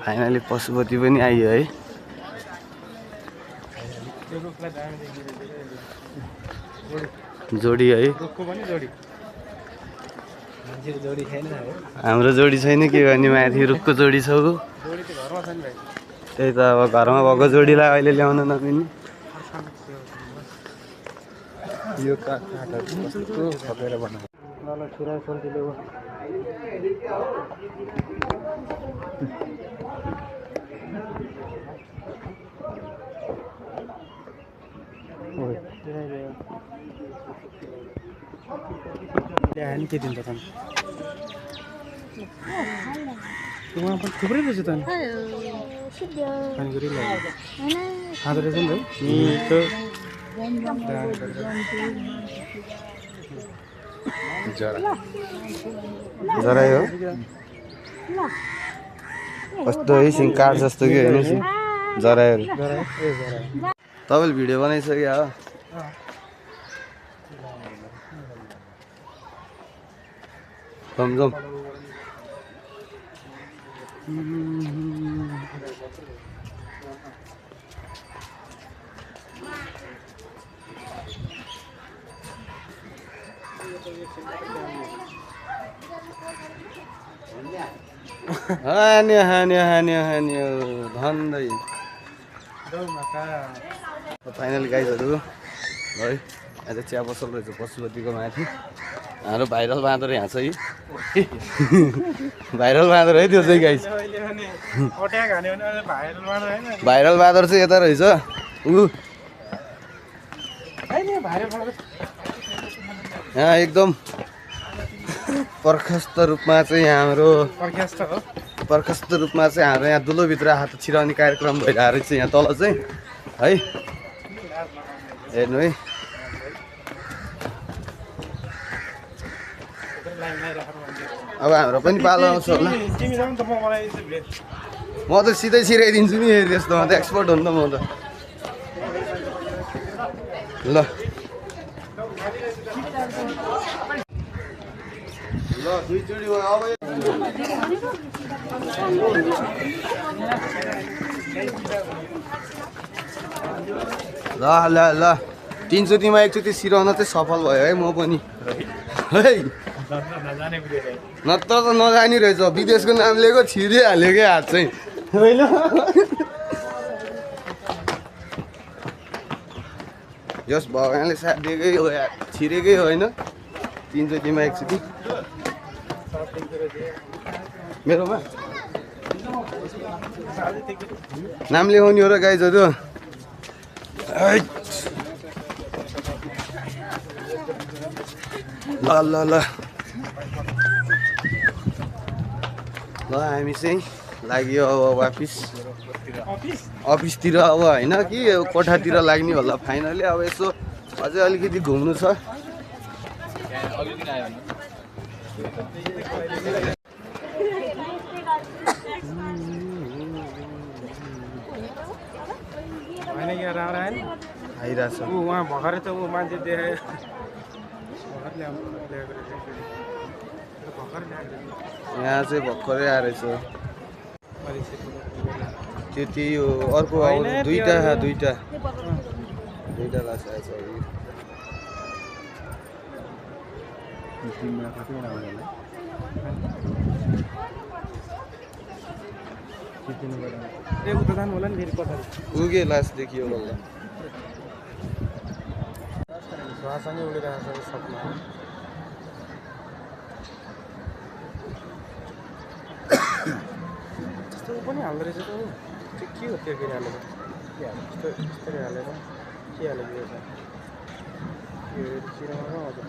Finally Pashupati पनि आइयो है। जोडी है। हाम्रो जोडी छैन के गर्ने, माथि रुखको जोडी छ। त्यही त अब घरमा भएको जोडीलाई अहिले ल्याउन नमिल्ने। यो काठहरु कस्तो खपेर बनाएको ल छुरा सन्तिले हो। ओइ ल्याहान के दिन्छ त उहाँ पनि थुप्रै रहेछ त खानेकुरी ल्यायो खाँदो रहेछ नि त मिठो जराई हो कस्तो है सिङकार जस्तो कि होइन जराईहरू। तपाईँले भिडियो बनाइसक्यो हो? जाउँ हान्यो हान्यो हान्यो हान्यो भन्दै फाइनल गाइजहरू है। आज चिया पसल रहेछ पशुपतिको माथि। हाम्रो भाइरल बाँदर यहाँ छ। भाइरल बाँदर है त्यो चाहिँ गाइज। भाइरल बाँदर चाहिँ यता रहेछ। यहाँ एकदम प्रशस्त रूपमा चाहिँ हाम्रो यहाँ दुलोभित्र हात छिराउने कार्यक्रम भइरहेको रहेछ यहाँ तल चाहिँ है। हेर्नु है अब हाम्रो पनि पालो आउँछ होला। म त सिधै छिराइदिन्छु नि यस्तोमा त एक्सपर्ट हो नि त म त। ल ल दुईचोटि अब ल ल ल तीनचोटिमा एकचोटि सिराउन चाहिँ सफल भयो है म पनि है। नत्र त नजानी रहेछ विदेशको नाम लिएको छिरिहाल्यो क्या हात चाहिँ होइन। यस भगवानले साथ दिएकै हो यार, छिरेकै होइन तीनचोटिमा एकचोटि मेरोमा नाम लेखाउने हो र गाइजहरू। ल ल ल ल हामी चाहिँ लाग्यो अब वापिस अफिसतिर अब होइन कि कोठातिर लाग्ने होला फाइनली। अब यसो अझै अलिकति घुम्नु छ। आइरहेछ उहाँ भर्खरै त ऊ मान्छे देखायो यहाँ चाहिँ भर्खरै आएछ त्यो त्यही हो। अर्को दुईटा लास आएछ। उगे लास देखियो बल्ल सँगै उडिरहेको छ सपना। त्यस्तो पनि हाल्दो रहेछ त ऊ के हो त्यो फेरि हालेको यस्तो हालेर के हालेको यो चिरामा हजुर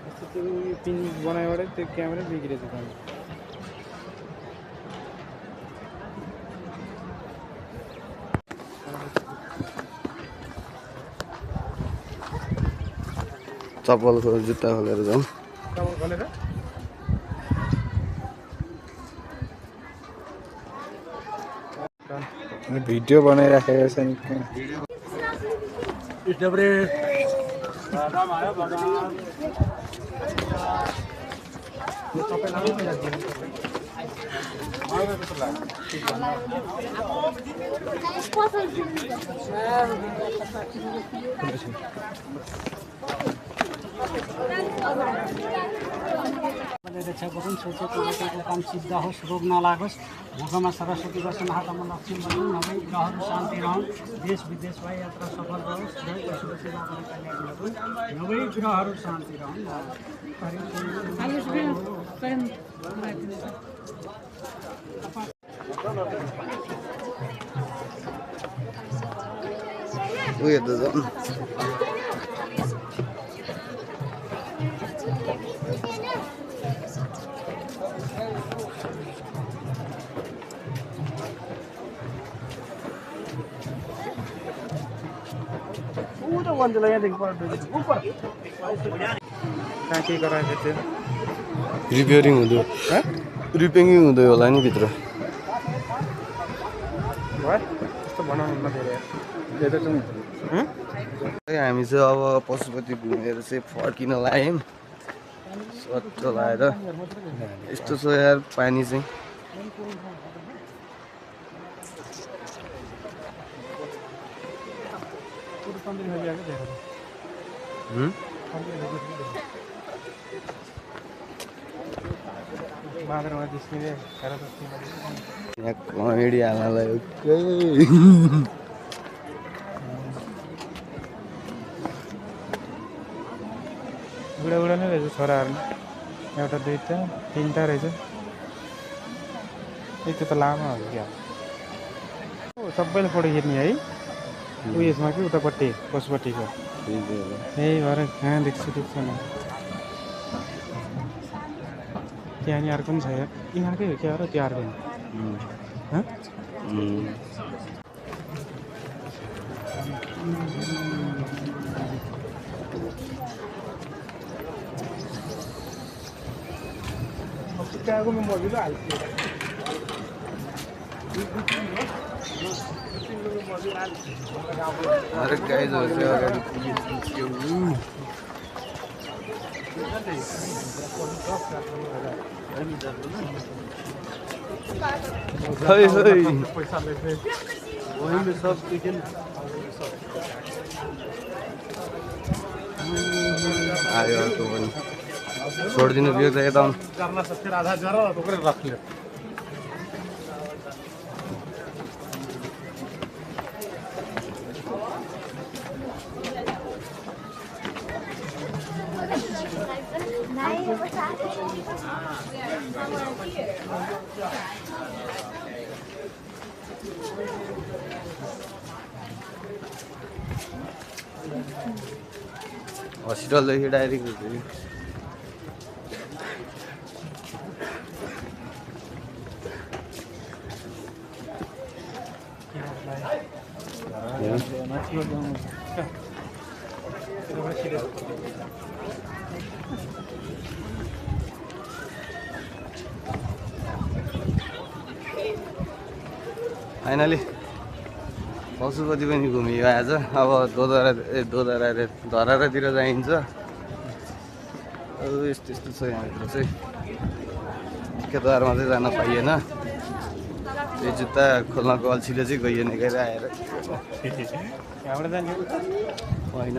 यस्तो त्यो पिन बनाएबाटै त्यो क्यामेरा बिग्रेछ त। चप्पल जुत्ता खोलेर जाउँ। भिडियो बनाइराखेको छ नि। रक्षाको पनि सोचेको काम सिद्ध होस्, रोग नलागोस्, भोकमा सरस्वती बसुन्, हातमा लक्ष्मी बसुन्, नभई ग्रहहरू शान्ति रहन्, देश विदेश भए यात्रा सफल रहोस्, पशुपति बाबाले कल्याण गरून्, नभई ग्रहहरू शान्ति रहन्। उयो त झन् कहाँ के गराएको थियो रिपेयरिङ हुँदै रिपेयरिङ हुँदै होला नि भित्र त्यस्तो बनाउनु नदिएर हामी चाहिँ अब पशुपति घुमेर चाहिँ फर्किन लाग्यौँ सट्ट लगाएर यस्तो छ यार पानी चाहिँ बाँदरमा निस्किने यहाँ कमेडी हाल्नलाई बुढा नै रहेछ छोराहरू एउटा दुईवटा तिनवटा रहेछ एक त लामो हो क्या सबैले फोटो खिच्ने है उयसमा कि उतापट्टि पशुपट्टिको यही भएर कहाँ देख्छु न त्यहाँनिर अर्को पनि छ यिनीहरूकै हो क्या र त्यो अर्को Chicago में मौजूद है अरे गाइस पैसा लेते वहीं में सब चिकन आयो तो पनि छोडिदिनु यो त यता करना सबसे आधा जरा तो करे रख ले हस्पिटलदेखि डाइरेक्ट फाइनली पशुपति पनि घुमियो आज अब धरातिर जाइन्छ यस्तो यस्तो छ यहाँभित्र चाहिँ केदारमा चाहिँ जान पाइएन त्यो जुत्ता खोल्नको अल्छीले चाहिँ गइएन गएर आएर यहाँबाट जाने होइन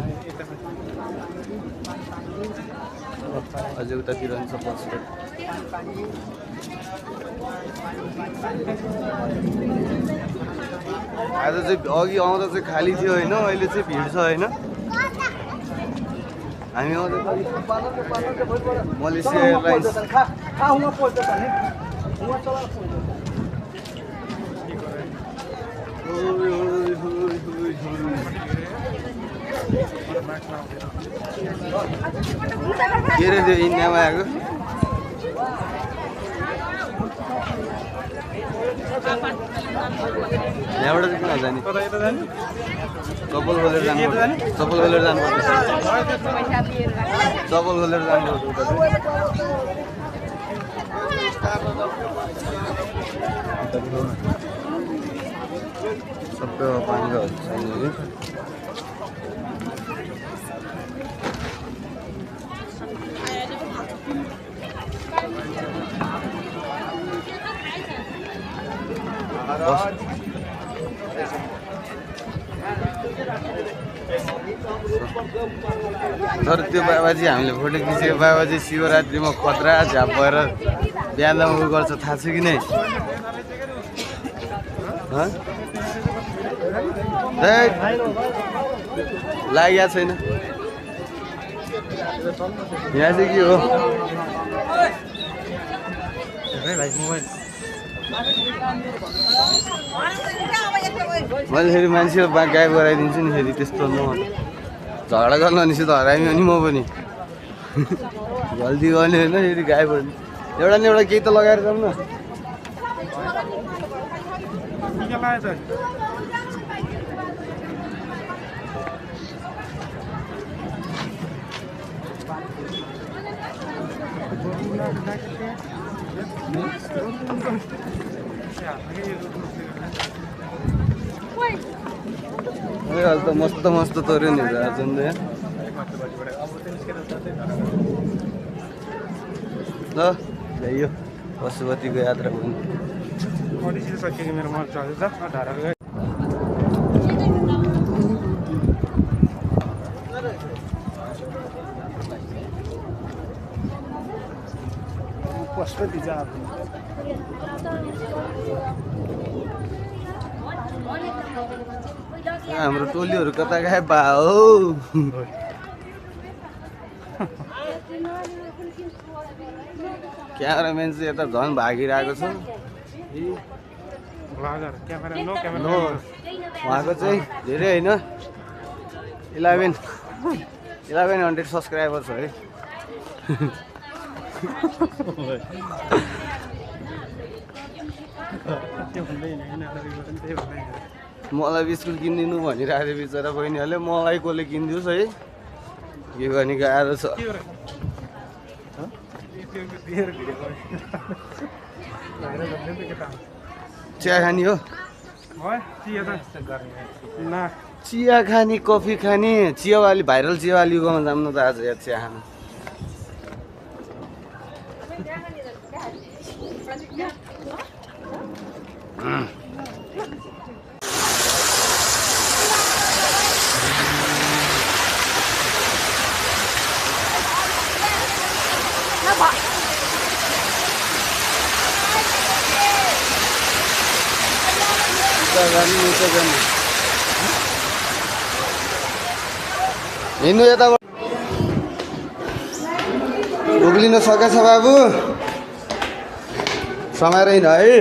अझै उतातिर पनि छ पशुपति आज चाहिँ अघि आउँदा चाहिँ खाली थियो होइन अहिले चाहिँ भिड छ होइन हामी आउँदा मलेसिया एयरलाइन्स के अरे त्यो इन्डियामा आएको यहाँबाट चाहिँ किन जाने चप्पल खोलेर जानुपर्छ चप्पल खोलेर जानुपर्छ चप्पल खोलेर जानुपर्छ उता सबै पानी चाहिने तर त्यो बाबाजी हामीले फोटो खिचेको बाबाजी शिवरात्रिमा खतरा झाप भएर बिहान उ गर्छ थाहा छ कि नै लागेको छैन यहाँ चाहिँ के हो मैले फेरि मान्छेको गायब गराइदिन्छु नि फेरि त्यस्तो न झगडा गर्न निस्यो त हराइयो नि म पनि गल्ती गर्ने होइन फेरि गायब गर्ने एउटा न एउटा केही त लगाएर जाउँ न अहिले त मस्त मस्त तोर्यो नि आज ल ल्याइयो पशुपतिको यात्रा पनि मेरो मन चल्छ धारा पशुपति जाप हाम्रो टोलीहरू कता गए बा हो क्यामेराम्यान चाहिँ यता झन् भागिरहेको छ उहाँको चाहिँ धेरै होइन 1100 सब्सक्राइबर छ है मलाई बिस्कुट किनिदिनु भनिरहेको थियो बिचरा बहिनीहरूले मलाई कसले किनिदियोस् है के गर्ने गाह्रो छ चिया खाने हो चिया खाने कफी खाने चियावाली भाइरल चियावालीकोमा जाऊँ न त आज यहाँ चिया खानु हिँड्नु यताबाट उक्लिन सकेछ बाबु समाएर हिँड है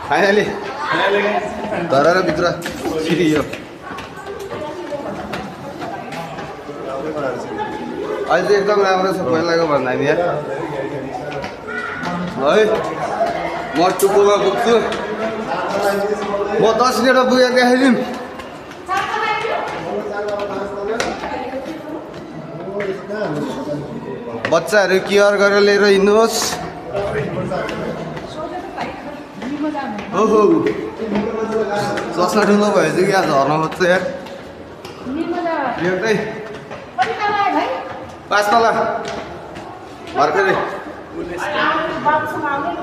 फाइनली घर र भित्र छिरियो अहिले चाहिँ एकदम राम्रो छ पहिलाको भन्दा नि है म टुप्पोमा पुग्छु म 10 मिनट पुगेर देखाइदिउँ बच्चाहरू केयर गरेर लिएर हिँड्नुहोस् ओहो चस्मा ठुलो भएछ कि आज झर्न बच्चा यार एउटै 5 तला भर्खरै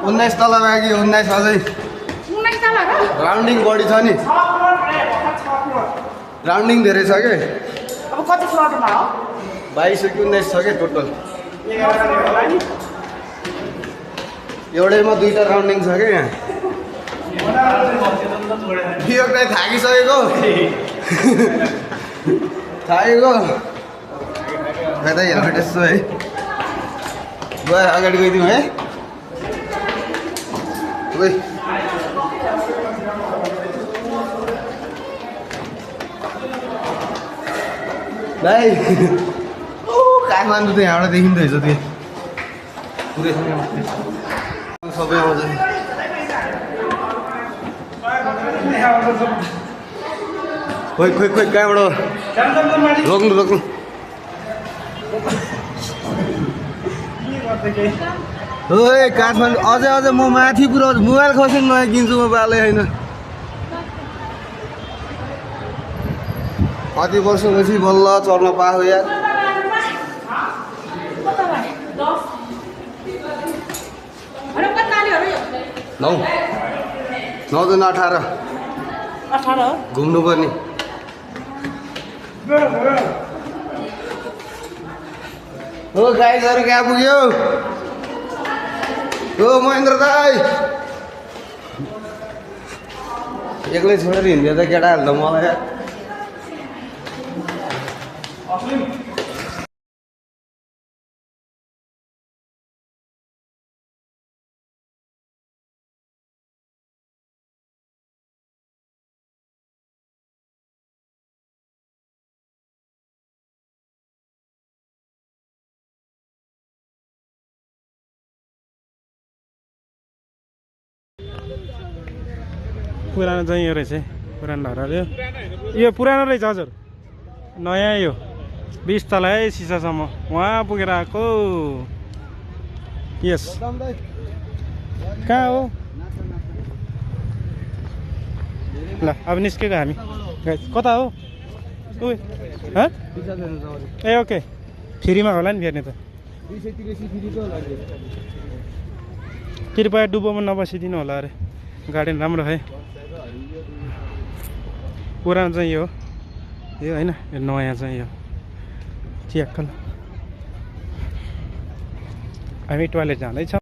19 तला बाँकी 19 अझै राउन्डिङ बढी छ नि राउन्डिङ धेरै छ के अब कति फ्लोरमा हो 22 कि 19 छ के टोटल एउटैमा 2टा राउन्डिङ छ के यहाँ वियोग दाइ थाकिसकेको थाकेको खै त हेलमेट यसो है गयो अगाडि गइदिउँ है भाइ काठमाडौँ त यहाँबाट देखिँदो रहेछ त्यो पुरै सबै आउँछ खोइ खोइ खोइ कहाँबाट रोक्नु रोक्नु ओए काठमाडौँ अझै अझै म माथि पुऱ्याउँछु मोबाइल खसेर नयाँ किन्छु म बालै होइन कति वर्षपछि बल्ल चढ्न पाएको यार नौ 18 घुम्नु पर्ने हो गाइजहरू कहाँ पुग्यो हो महेन्द्र दाई एक्लै छोडेर हिँड्दै त केटाहरू त मलाई पुरानो चाहिँ यो रहेछ पुरानो ढाडाले यो पुरानो रहेछ हजुर नयाँ यो 20 तल है सिसासम्म वहाँ पुगेर आएको यस कहाँ हो ल अब निस्केको हामी कता हो ए ओके फ्रीमा होला नि फेर्ने त कृपया डुबोमा नबसिदिनु होला अरे गार्डन राम्रो है पुरानो चाहिँ यो होइन यो नयाँ चाहिँ यो चियाकल हामी टोयलेट जाँदैछौँ